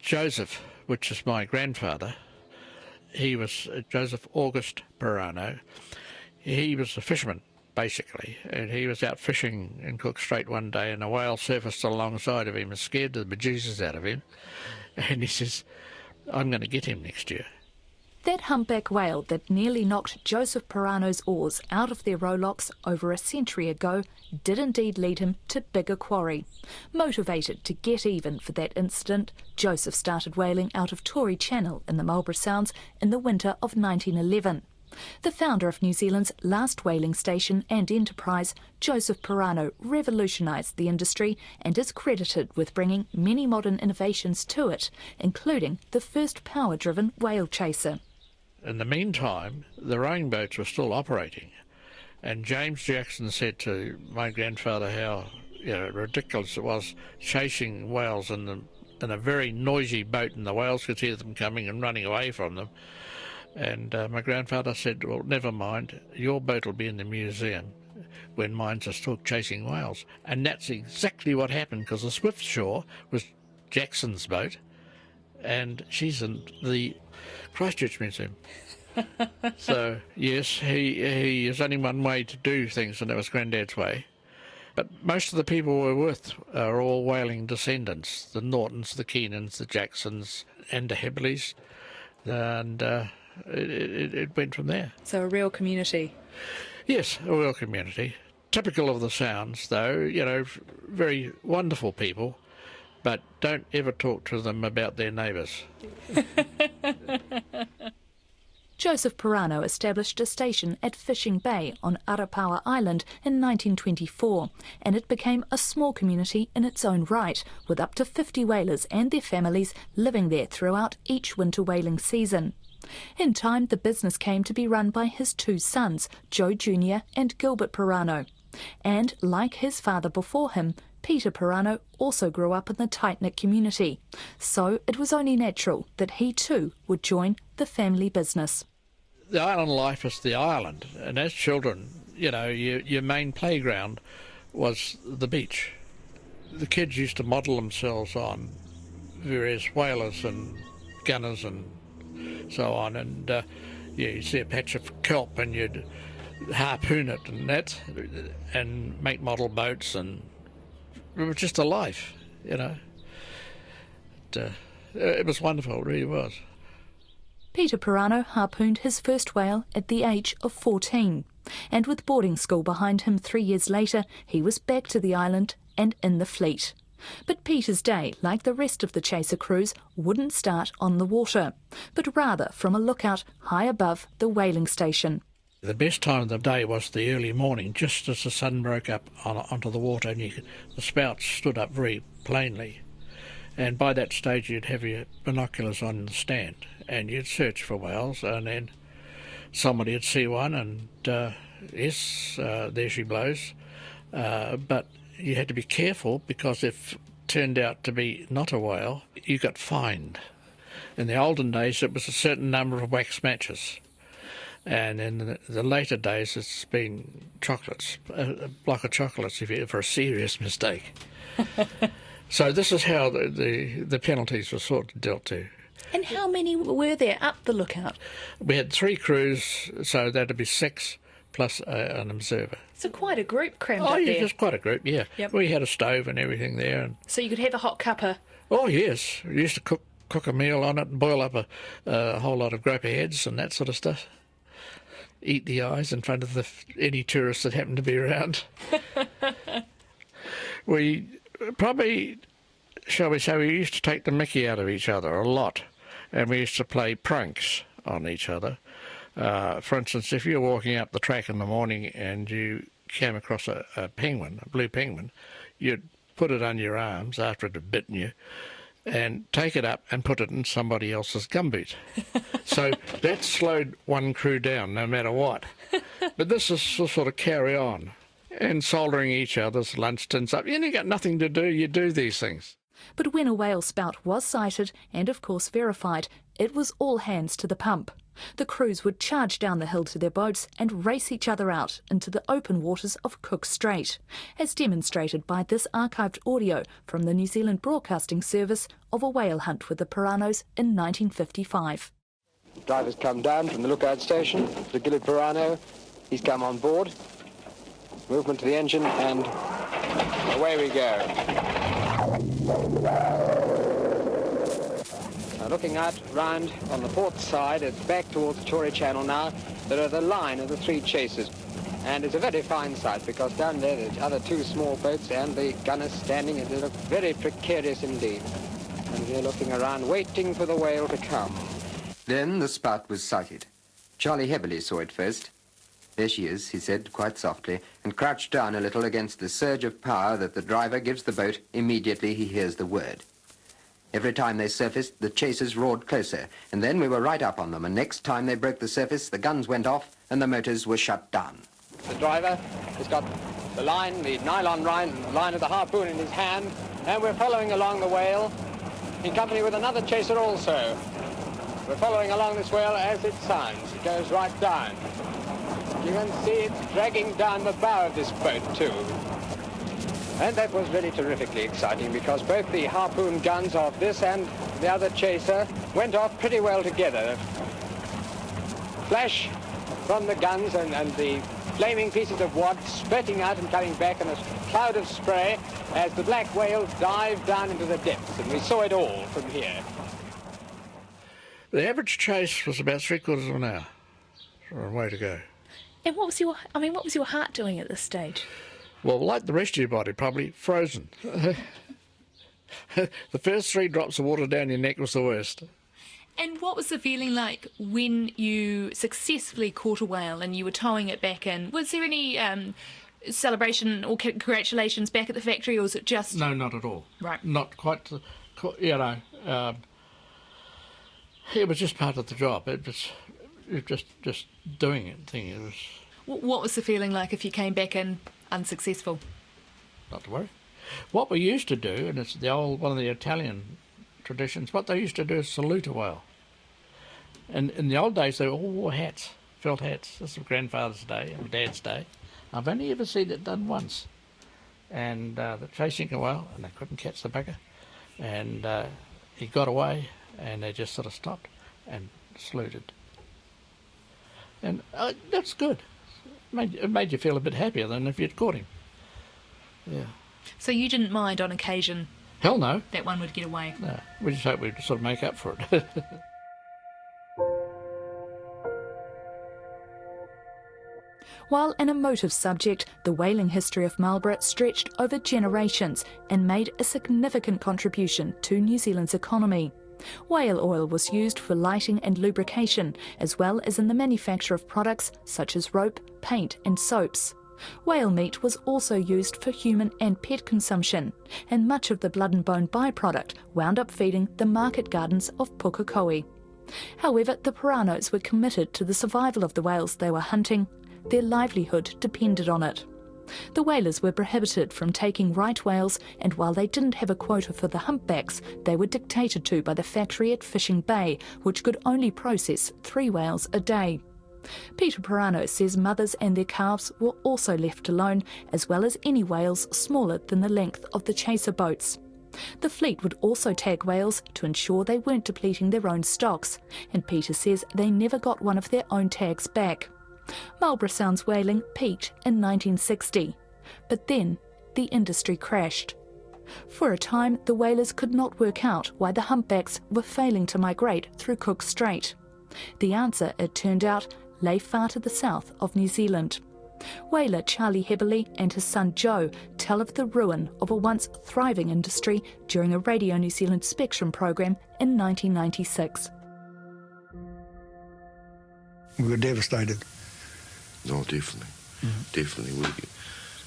Joseph, which is my grandfather, he was Joseph August Perano. He was a fisherman, basically, and he was out fishing in Cook Strait one day, and a whale surfaced alongside of him and scared the bejesus out of him. And he says, I'm going to get him next year. That humpback whale that nearly knocked Joseph Perano's oars out of their rowlocks over a century ago did indeed lead him to bigger quarry. Motivated to get even for that incident, Joseph started whaling out of Tory Channel in the Marlborough Sounds in the winter of 1911. The founder of New Zealand's last whaling station and enterprise, Joseph Perano revolutionised the industry and is credited with bringing many modern innovations to it, including the first power-driven whale chaser. In the meantime, the rowing boats were still operating, and James Jackson said to my grandfather how ridiculous it was chasing whales in a very noisy boat, and the whales could hear them coming and running away from them. And my grandfather said, well, never mind, your boat will be in the museum when mine's are still chasing whales. And that's exactly what happened, because the Swiftsure was Jackson's boat, and she's in the Christchurch Museum. So, yes, there's only one way to do things, and that was Grandad's way. But most of the people we're with are all whaling descendants, the Nortons, the Keenans, the Jacksons, and the Heberleys, and it went from there. So a real community. Yes, a real community. Typical of the Sounds, though, very wonderful people, but don't ever talk to them about their neighbours. Joseph Perano established a station at Fishing Bay on Arapawa Island in 1924, and it became a small community in its own right, with up to 50 whalers and their families living there throughout each winter whaling season. In time, the business came to be run by his two sons, Joe Jr. and Gilbert Perano. And, like his father before him, Peter Perano also grew up in the tight-knit community, so it was only natural that he too would join the family business. The island life is the island, and as children, your main playground was the beach. The kids used to model themselves on various whalers and gunners and so on, and you'd see a patch of kelp and you'd harpoon it and make model boats, and it was just a life, It was wonderful, it really was. Peter Perano harpooned his first whale at the age of 14, and with boarding school behind him 3 years later, he was back to the island and in the fleet. But Peter's day, like the rest of the chaser crews, wouldn't start on the water, but rather from a lookout high above the whaling station. The best time of the day was the early morning, just as the sun broke up onto the water, and the spouts stood up very plainly. And by that stage you'd have your binoculars on the stand, and you'd search for whales, and then somebody would see one, and yes, there she blows. But you had to be careful, because if it turned out to be not a whale, you got fined. In the olden days it was a certain number of wax matches, and in the later days it's been chocolates, a block of chocolates for a serious mistake. So this is how the penalties were sort of dealt to. And how many were there up the lookout? We had 3 crews, so that'd be 6 plus an observer. So quite a group crammed up there. Oh, yeah, just quite a group, yeah. Yep. We had a stove and everything there. And so you could have a hot cuppa? Oh, yes. We used to cook a meal on it and boil up a whole lot of groper heads and that sort of stuff. Eat the eyes in front of any tourists that happened to be around. We probably, shall we say, we used to take the mickey out of each other a lot, and we used to play pranks on each other. For instance, if you were walking up the track in the morning and you came across a penguin, a blue penguin, you'd put it on your arms after it had bitten you and take it up and put it in somebody else's gumboot. So that slowed one crew down no matter what. But this is sort of carry on. And soldering each other's lunch tins up. You got nothing to do, you do these things. But when a whale spout was sighted, and of course verified, it was all hands to the pump. The crews would charge down the hill to their boats and race each other out into the open waters of Cook Strait, as demonstrated by this archived audio from the New Zealand Broadcasting Service of a whale hunt with the Peranos in 1955. Driver's come down from the lookout station, the Gilly Perano. He's come on board. Movement to the engine, and away we go. Now looking out round on the port side, it's back towards the Tory Channel now. There are the line of the three chasers. And it's a very fine sight, because down there there's other two small boats and the gunners standing, and they look very precarious indeed. And we're looking around, waiting for the whale to come. Then the spout was sighted. Charlie Heberley saw it first. There she is, he said quite softly, and crouched down a little against the surge of power that the driver gives the boat immediately he hears the word. Every time they surfaced, the chasers roared closer, and then we were right up on them, and next time they broke the surface, the guns went off and the motors were shut down. The driver has got the line, the nylon line of the harpoon in his hand, and we're following along the whale in company with another chaser also. We're following along this whale as it sounds. It goes right down. You can see it dragging down the bow of this boat too. And that was really terrifically exciting, because both the harpoon guns of this and the other chaser went off pretty well together. Flash from the guns and the flaming pieces of wad spurting out and coming back in a cloud of spray as the black whale dived down into the depths, and we saw it all from here. The average chase was about 3/4 of an hour, or a way to go. And what was your heart doing at this stage? Well, like the rest of your body, probably frozen. The first 3 drops of water down your neck was the worst. And what was the feeling like when you successfully caught a whale and you were towing it back in? Was there any celebration or congratulations back at the factory, or was it just... No, not at all. Right. Not quite, you know. It was just part of the job. It was just doing it thing. It was... What was the feeling like if you came back in unsuccessful? Not to worry. What we used to do, and it's one of the Italian traditions, what they used to do is salute a whale. And in the old days, they all wore hats, felt hats. This was grandfather's day and dad's day. I've only ever seen it done once. And they're chasing a whale, and they couldn't catch the bugger. And he got away, and they just sort of stopped and saluted. And that's good. It made you feel a bit happier than if you'd caught him. Yeah. So you didn't mind on occasion? Hell no. That one would get away? No. We just hope we'd sort of make up for it. While an emotive subject, the whaling history of Marlborough stretched over generations and made a significant contribution to New Zealand's economy. Whale oil was used for lighting and lubrication, as well as in the manufacture of products such as rope, paint and soaps. Whale meat was also used for human and pet consumption, and much of the blood and bone byproduct wound up feeding the market gardens of Pukekohe. However, the Peranos were committed to the survival of the whales they were hunting. Their livelihood depended on it. The whalers were prohibited from taking right whales, and while they didn't have a quota for the humpbacks, they were dictated to by the factory at Fishing Bay, which could only process 3 whales a day. Peter Perano says mothers and their calves were also left alone, as well as any whales smaller than the length of the chaser boats. The fleet would also tag whales to ensure they weren't depleting their own stocks, and Peter says they never got one of their own tags back. Marlborough Sounds whaling peaked in 1960, but then the industry crashed. For a time, the whalers could not work out why the humpbacks were failing to migrate through Cook Strait. The answer, it turned out, lay far to the south of New Zealand. Whaler Charlie Heberley and his son Joe tell of the ruin of a once thriving industry during a Radio New Zealand Spectrum program in 1996. We were devastated. Oh, definitely. Definitely.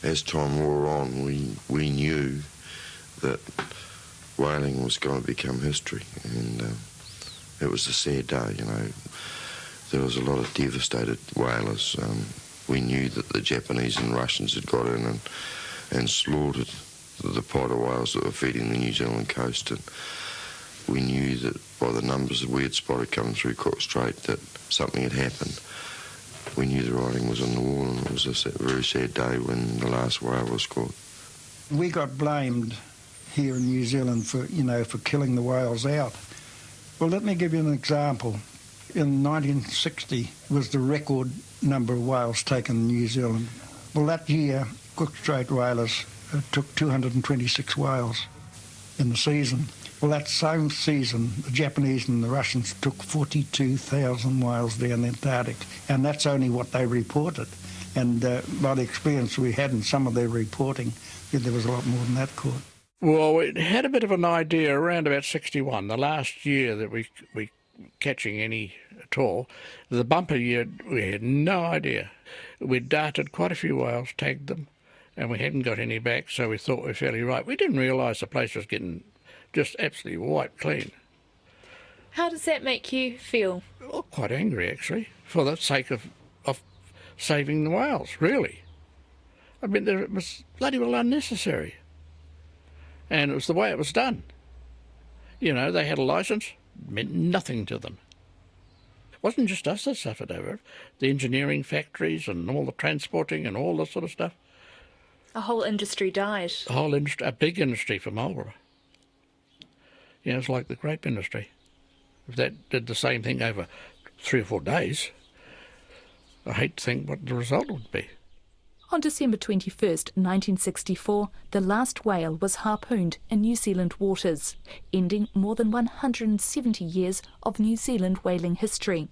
As time wore on, we knew that whaling was going to become history, and it was a sad day, you know. There was a lot of devastated whalers. We knew that the Japanese and Russians had got in and slaughtered the pot of whales that were feeding the New Zealand coast, and we knew that by the numbers that we had spotted coming through Cook Strait that something had happened. We knew the writing was on the wall, and it was just that very sad day when the last whale was caught. We got blamed here in New Zealand for, for killing the whales out. Well, let me give you an example. In 1960 was the record number of whales taken in New Zealand. Well, that year, Cook Strait whalers took 226 whales in the season. Well, that same season, the Japanese and the Russians took 42,000 whales down the Antarctic, and that's only what they reported. And by the experience we had in some of their reporting, there was a lot more than that caught. Well, we had a bit of an idea around about 61, the last year that we catching any at all. The bumper year, we had no idea. We'd darted quite a few whales, tagged them, and we hadn't got any back, so we thought we were fairly right. We didn't realise the place was getting just absolutely wiped clean. How does that make you feel? Well, quite angry, actually, for the sake of saving the whales, really. I mean, it was bloody well unnecessary. And it was the way it was done. They had a licence, meant nothing to them. It wasn't just us that suffered over it. The engineering factories and all the transporting and all this sort of stuff. A whole industry died. A whole industry, a big industry for Marlborough. It's like the grape industry. If that did the same thing over 3 or 4 days, I hate to think what the result would be. On December 21st, 1964, the last whale was harpooned in New Zealand waters, ending more than 170 years of New Zealand whaling history.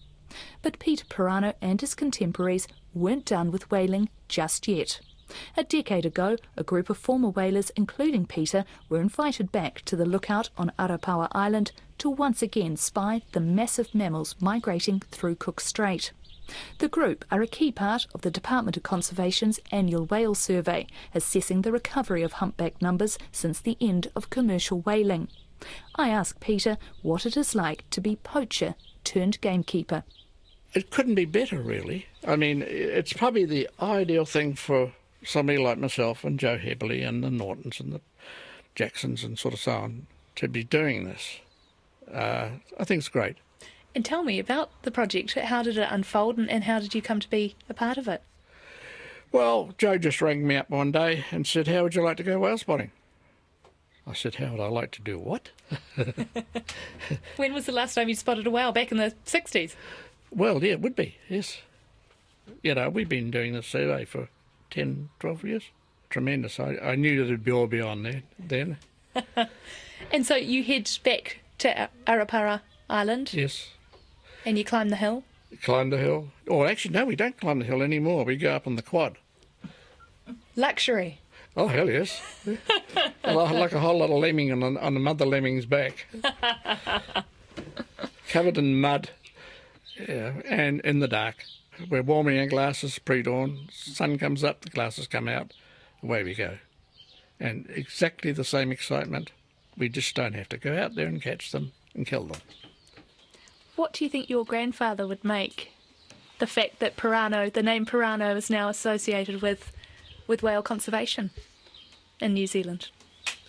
But Peter Perano and his contemporaries weren't done with whaling just yet. A decade ago, a group of former whalers, including Peter, were invited back to the lookout on Arapawa Island to once again spy the massive mammals migrating through Cook Strait. The group are a key part of the Department of Conservation's annual whale survey, assessing the recovery of humpback numbers since the end of commercial whaling. I asked Peter what it is like to be poacher turned gamekeeper. It couldn't be better, really. I mean, it's probably the ideal thing for somebody like myself and Joe Heberley and the Nortons and the Jacksons and sort of so on to be doing this. I think it's great. And tell me about the project. How did it unfold and how did you come to be a part of it? Well, Joe just rang me up one day and said, "How would you like to go whale spotting?" I said, "How would I like to do what?" When was the last time you spotted a whale? Back in the 60s? Well, yeah, it would be, yes. We've been doing this survey for 10, 12 years. Tremendous. I knew that it'd be all be on there then. And so you head back to Arapawa Island? Yes. And you climb the hill? Climb the hill. Oh, actually, no, we don't climb the hill anymore. We go up on the quad. Luxury. Oh, hell yes. Like a whole lot of lemming on the mother lemming's back. Covered in mud. Yeah, and in the dark. We're warming our glasses pre-dawn. Sun comes up, the glasses come out. Away we go. And exactly the same excitement. We just don't have to go out there and catch them and kill them. What do you think your grandfather would make the fact that Perano, the name Perano, is now associated with whale conservation in New Zealand?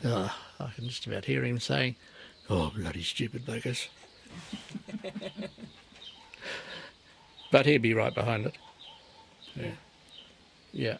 Oh, I can just about hear him saying, "Oh, bloody stupid buggers." But he'd be right behind it. Yeah.